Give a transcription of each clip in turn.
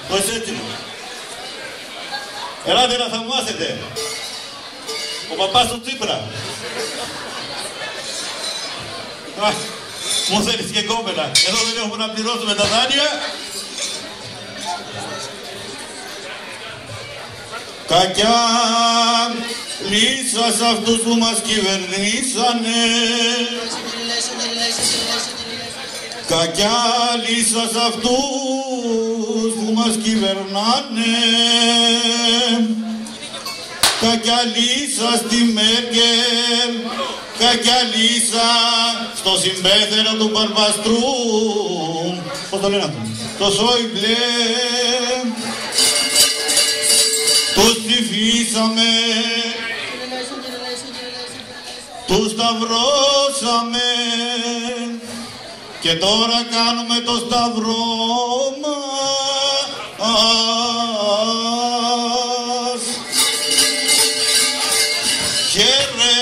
Όχι έτσι. Ελάτε να θαυμάσετε. Ο παπάς του Τσίπρα. Μου θέλεις και κόμενα. Εδώ δεν έχουμε να πληρώσουμε τα δάνεια. Κακιά λύσα σ' αυτούς που μας κυβερνήσανε. Κακιά λύσα σ' αυτούς που μας κυβερνάνε. Κακιά λύσα στη Μέρκελ. Κακιά λύσα στο συμπέθερο του Μπαρμπαστρού. Πώς το λένε αυτό? Το Σόιμπλε. Τους ψηφίσαμε, τους σταυρώσαμε και τώρα κάνουμε το σταυρό μας. Χαίρε,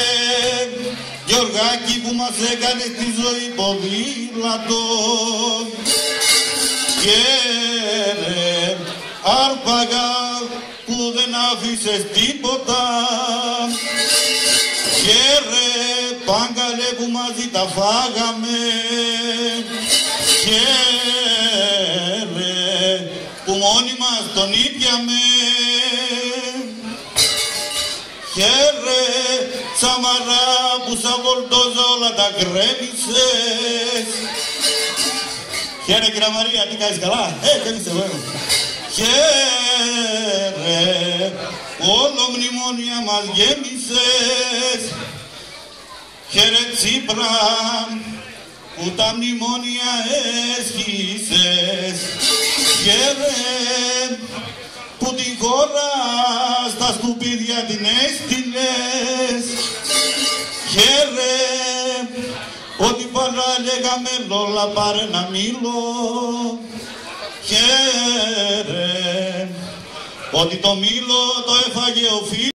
Γιωργάκη, που μας έκανε τη ζωή ποδήλατο. Χαίρε, Άρπαγα, που δεν άφησες τίποτα. Χαίρε, Πάγκαλε, που μαζί τα φάγαμε. Χαίρε, που μόνοι μας τον ήπιαμε. Χαίρε, Σαμαρά, που σαν βολτόζα όλα τα γκρέμισες. Χαίρε, κυρία Μαρία, τι κάνεις καλά? Κάνεις εγώ. Χαίρε, όλο μνημόνια μας γέμισες. Χαίρε, Τσίπρα, που τα μνημόνια έσχισες. Χαίρε, που την χώρα στα σκουπίδια την έστειλες. Χαίρε, ότι παλιά λέγαμε Λόλα πάρε ένα μήλο. Χαίρε, ότι το μήλο το έφαγε ο φίλος.